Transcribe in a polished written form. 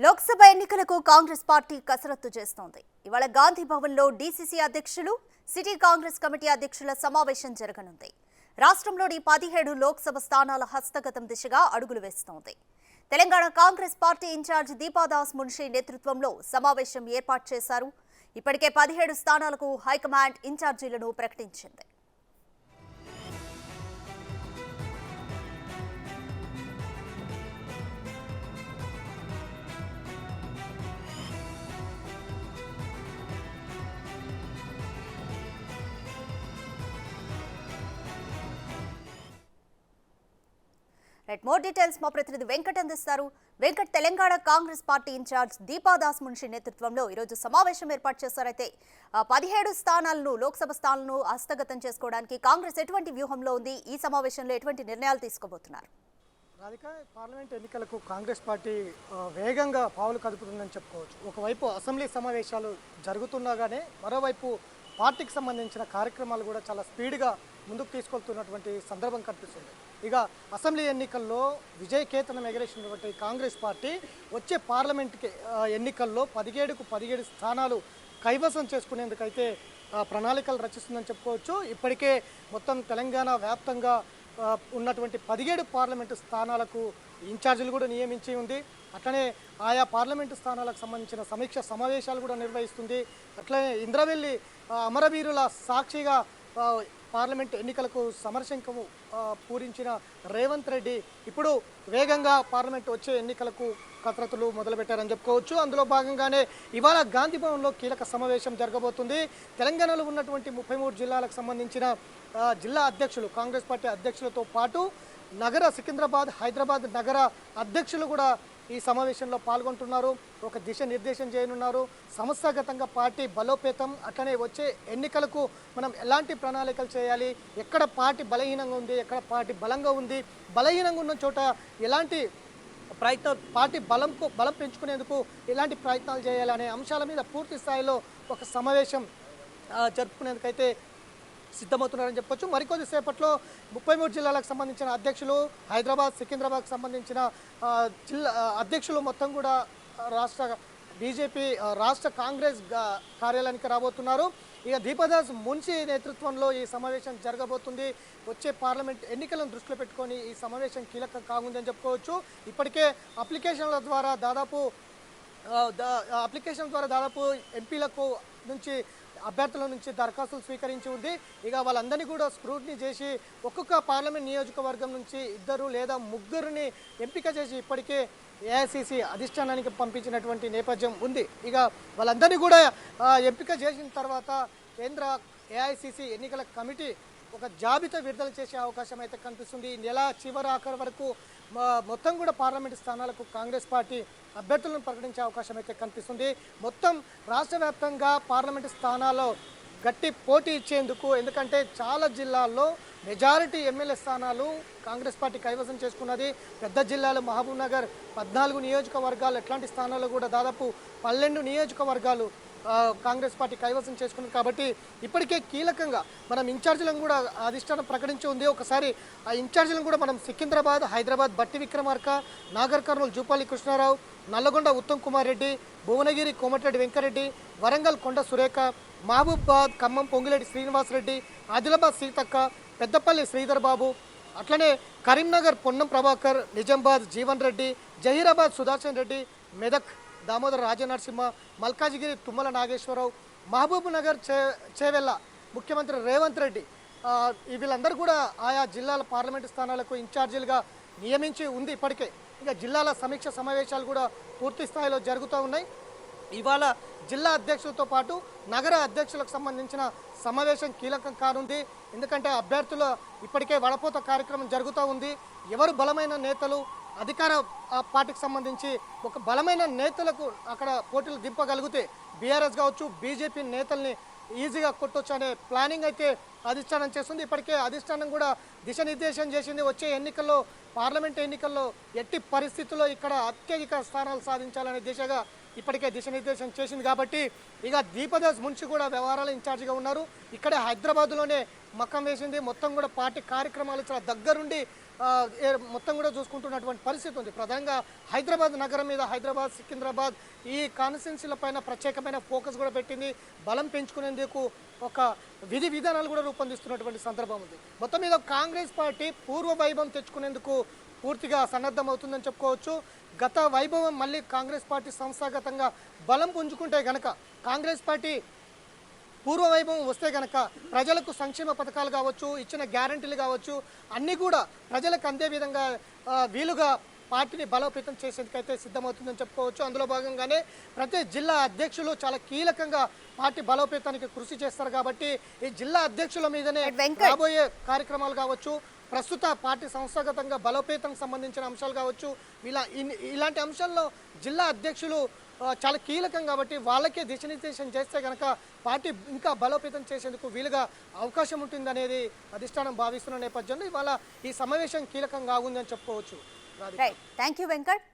లోక్సభ ఎన్నికలకు కాంగ్రెస్ పార్టీ కసరత్తు చేస్తోంది. ఇవాళ గాంధీ భవన్లో డీసీసీ అధ్యక్షులు, సిటీ కాంగ్రెస్ కమిటీ అధ్యక్షుల సమావేశం జరగనుంది. రాష్ట్రంలోని 17 లోక్సభ స్థానాల హస్తగతం దిశగా అడుగులు వేస్తోంది. తెలంగాణ కాంగ్రెస్ పార్టీ ఇన్ఛార్జ్ దీపాదాస్ మున్షి నేతృత్వంలో సమావేశం ఏర్పాటు చేశారు. ఇప్పటికే 17 స్థానాలకు హైకమాండ్ ఇన్ఛార్జీలను ప్రకటించింది. మోర్ డీటెయిల్స్ మా ప్రతినిధి వెంకట్ అందిస్తారు. వెంకట్, తెలంగాణ కాంగ్రెస్ పార్టీ ఇన్ఛార్జ్ దీపాదాస్ మున్షి నేతృత్వంలో ఈరోజు సమావేశం ఏర్పాటు చేశారైతే 17 స్థానాలను లోక్సభ స్థానాలను హస్తగతం చేసుకోవడానికి కాంగ్రెస్ ఎటువంటి వ్యూహంలో ఉంది? ఈ సమావేశంలో ఎటువంటి నిర్ణయాలు తీసుకోబోతున్నారు? రాధిక, పార్లమెంట్ ఎన్నికలకు కాంగ్రెస్ పార్టీ వేగంగా పావులు కదుపుతుందని చెప్పుకోవచ్చు. ఒకవైపు అసెంబ్లీ సమావేశాలు జరుగుతుండగానే మరోవైపు పార్టీకి సంబంధించిన కార్యక్రమాలు కూడా చాలా స్పీడ్గా ముందుకు తీసుకెళ్తున్నటువంటి సందర్భం కనిపిస్తుంది. ఇక అసెంబ్లీ ఎన్నికల్లో విజయకేతనం ఎగరేసినటువంటి కాంగ్రెస్ పార్టీ వచ్చే పార్లమెంట్కి ఎన్నికల్లో 17కు 17 స్థానాలు కైవసం చేసుకునేందుకైతే ప్రణాళికలు రచిస్తుందని చెప్పుకోవచ్చు. ఇప్పటికే మొత్తం తెలంగాణ వ్యాప్తంగా ఉన్నటువంటి 17 పార్లమెంటు స్థానాలకు ఇన్ఛార్జీలు కూడా నియమించి ఉంది. అట్లనే ఆయా పార్లమెంటు స్థానాలకు సంబంధించిన సమీక్ష సమావేశాలు కూడా నిర్వహిస్తుంది. అట్లనే ఇంద్రవెల్లి అమరవీరుల సాక్షిగా పార్లమెంట్ ఎన్నికలకు సమరశంఖము పూరించిన రేవంత్ రెడ్డి ఇప్పుడు వేగంగా పార్లమెంట్ వచ్చే ఎన్నికలకు కసరత్తులు మొదలుపెట్టారని చెప్పుకోవచ్చు. అందులో భాగంగానే ఇవాళ గాంధీ భవన్లో కీలక సమావేశం జరగబోతుంది. తెలంగాణలో ఉన్నటువంటి 33 జిల్లాలకు సంబంధించిన జిల్లా అధ్యక్షులు, కాంగ్రెస్ పార్టీ అధ్యక్షులతో పాటు నగర సికింద్రాబాద్, హైదరాబాద్ నగర అధ్యక్షులు కూడా ఈ సమావేశంలో పాల్గొంటున్నారు. ఒక దిశ నిర్దేశం చేయనున్నారు. సంస్థాగతంగా పార్టీ బలోపేతం, అట్లనే వచ్చే ఎన్నికలకు మనం ఎలాంటి ప్రణాళికలు చేయాలి, ఎక్కడ పార్టీ బలహీనంగా ఉంది, ఎక్కడ పార్టీ బలంగా ఉంది, బలహీనంగా ఉన్న చోట ఎలాంటి ప్రయత్నం, పార్టీ బలం పెంచుకునేందుకు ఎలాంటి ప్రయత్నాలు చేయాలి అనే అంశాల మీద పూర్తి స్థాయిలో ఒక సమావేశం జరుపుకునేందుకైతే సిద్ధమవుతున్నారని చెప్పొచ్చు. మరికొద్ది సేపట్లో 33 జిల్లాలకు సంబంధించిన అధ్యక్షులు, హైదరాబాద్, సికింద్రాబాద్కి సంబంధించిన జిల్లా అధ్యక్షులు మొత్తం కూడా రాష్ట్ర బీజేపీ రాష్ట్ర కాంగ్రెస్ కార్యాలయానికి రాబోతున్నారు. ఇక దీపాదాస్ మున్షి నేతృత్వంలో ఈ సమావేశం జరగబోతుంది. వచ్చే పార్లమెంట్ ఎన్నికలను దృష్టిలో పెట్టుకొని ఈ సమావేశం కీలకం కానుందని చెప్పుకోవచ్చు. ఇప్పటికే అప్లికేషన్ల ద్వారా దాదాపు ఎంపీలకు నుంచి, అభ్యర్థుల నుంచి దరఖాస్తులు స్వీకరించి ఉంది. ఇక వాళ్ళందరినీ కూడా స్క్రూటినీ చేసి ఒక్కొక్క పార్లమెంట్ నియోజకవర్గం నుంచి 2 లేదా 3 ఎంపిక చేసి ఇప్పటికే ఏఐసిసి అధిష్టానానికి పంపించినటువంటి నేపథ్యం ఉంది. ఇక వాళ్ళందరినీ కూడా ఎంపిక చేసిన తర్వాత కేంద్ర ఏఐసిసి ఎన్నికల కమిటీ ఒక జాబితా విడుదల చేసే అవకాశం అయితే కనిపిస్తుంది. ఈ నెల ఆఖరి వరకు మొత్తం కూడా పార్లమెంటు స్థానాలకు కాంగ్రెస్ పార్టీ అభ్యర్థులను ప్రకటించే అవకాశం అయితే కనిపిస్తుంది. మొత్తం రాష్ట్ర వ్యాప్తంగా పార్లమెంటు స్థానాల్లో గట్టి పోటీ ఇచ్చేందుకు, ఎందుకంటే చాలా జిల్లాల్లో మెజారిటీ ఎమ్మెల్యే స్థానాలు కాంగ్రెస్ పార్టీ కైవసం చేసుకున్నది. పెద్ద జిల్లాలు మహబూబ్ నగర్ 14 నియోజకవర్గాలు, ఎట్లాంటి స్థానాల్లో కూడా దాదాపు 12 నియోజకవర్గాలు కాంగ్రెస్ పార్టీ కైవసం చేసుకుంది. కాబట్టి ఇప్పటికే కీలకంగా మనం ఇన్ఛార్జీలను కూడా అధిష్టానం ప్రకటించి ఉంది. ఒకసారి ఆ ఇన్ఛార్జీలను కూడా మనం సికింద్రాబాద్, హైదరాబాద్ బట్టి విక్రమార్క, నాగర్ కర్నూలు జూపాలి కృష్ణారావు, నల్లగొండ ఉత్తమ్ కుమార్ రెడ్డి, భువనగిరి కోమటిరెడ్డి వెంకరెడ్డి, వరంగల్ కొండ సురేఖ, మహబూబాబాద్ ఖమ్మం పొంగిరెడ్డి శ్రీనివాసరెడ్డి, ఆదిలాబాద్ సీతక్క, పెద్దపల్లి శ్రీధర్ బాబు, అట్లనే కరీంనగర్ పొన్నం ప్రభాకర్, నిజామాబాద్ జీవన్ రెడ్డి, జహీరాబాద్ సుదర్శన్ రెడ్డి, మెదక్ దామోదర్ రాజనరసింహ, మల్కాజిగిరి తుమ్మల నాగేశ్వరరావు, మహబూబ్ నగర్ చేవెళ్ళ ముఖ్యమంత్రి రేవంత్ రెడ్డి, వీళ్ళందరూ కూడా ఆయా జిల్లాల పార్లమెంటు స్థానాలకు ఇన్ఛార్జీలుగా నియమించి ఉంది ఇప్పటికే. ఇక జిల్లాల సమీక్ష సమావేశాలు కూడా పూర్తి స్థాయిలో జరుగుతూ ఉన్నాయి. ఇవాళ జిల్లా అధ్యక్షులతో పాటు నగర అధ్యక్షులకు సంబంధించిన సమావేశం కీలకం కానుంది. ఎందుకంటే అభ్యర్థుల ఇప్పటికే వడపోత కార్యక్రమం జరుగుతూ ఉంది. ఎవరు బలమైన నేతలు, అధికార పార్టీకి సంబంధించి ఒక బలమైన నేతలకు అక్కడ పోటీలు దింపగలిగితే బీఆర్ఎస్ కావచ్చు, బీజేపీ నేతల్ని ఈజీగా కొట్టొచ్చు అనే ప్లానింగ్ అయితే అధిష్టానం చేస్తుంది. ఇప్పటికే అధిష్టానం కూడా దిశానిర్దేశం చేసింది. వచ్చే ఎన్నికల్లో, పార్లమెంట్ ఎన్నికల్లో ఎట్టి పరిస్థితుల్లో ఇక్కడ అత్యధిక స్థానాలు సాధించాలనే దిశగా ఇప్పటికే దిశానిర్దేశం చేసింది. కాబట్టి ఇక దీపాదాస్ మున్షి కూడా వ్యవహారాల ఇన్ఛార్జిగా ఉన్నారు. ఇక్కడే హైదరాబాద్లోనే మక్కం వేసింది. మొత్తం కూడా పార్టీ కార్యక్రమాలు చాలా దగ్గరుండి మొత్తం కూడా చూసుకుంటున్నటువంటి పరిస్థితి ఉంది. ప్రధానంగా హైదరాబాద్ నగరం మీద, హైదరాబాద్, సికింద్రాబాద్ ఈ కాన్స్టిట్యున్సీల పైన ప్రత్యేకమైన ఫోకస్ కూడా పెట్టింది. బలం పెంచుకునేందుకు ఒక విధి విధానాలు కూడా రూపొందిస్తున్నటువంటి సందర్భం ఉంది. మొత్తం మీద కాంగ్రెస్ పార్టీ పూర్వ వైభవం తెచ్చుకునేందుకు పూర్తిగా సన్నద్ధమవుతుందని చెప్పుకోవచ్చు. గత వైభవం మళ్ళీ కాంగ్రెస్ పార్టీ సంస్థాగతంగా బలం పుంజుకుంటే గనక, కాంగ్రెస్ పార్టీ పూర్వ వైభవం వస్తే కనుక ప్రజలకు సంక్షేమ పథకాలు కావచ్చు, ఇచ్చిన గ్యారంటీలు కావచ్చు, అన్నీ కూడా ప్రజలకు అందే విధంగా వీలుగా పార్టీని బలోపేతం చేసేందుకైతే సిద్ధమవుతుందని చెప్పుకోవచ్చు. అందులో భాగంగానే ప్రతి జిల్లా అధ్యక్షులు చాలా కీలకంగా పార్టీ బలోపేతానికి కృషి చేస్తారు. కాబట్టి ఈ జిల్లా అధ్యక్షుల మీదనే రాబోయే కార్యక్రమాలు కావచ్చు, ప్రస్తుత పార్టీ సంస్థాగతంగా బలోపేతం సంబంధించిన అంశాలు కావచ్చు, ఇలాంటి అంశాల్లో జిల్లా అధ్యక్షులు చాలా కీలకం. కాబట్టి వాళ్ళకే దిశనిర్దేశం చేస్తే కనుక పార్టీ ఇంకా బలోపేతం చేసేందుకు వీలుగా అవకాశం ఉంటుందనేది అధిష్టానం భావిస్తున్న నేపథ్యంలో ఇవాళ ఈ సమావేశం కీలకంగా ఉందని చెప్పుకోవచ్చు. Thank you Venkat.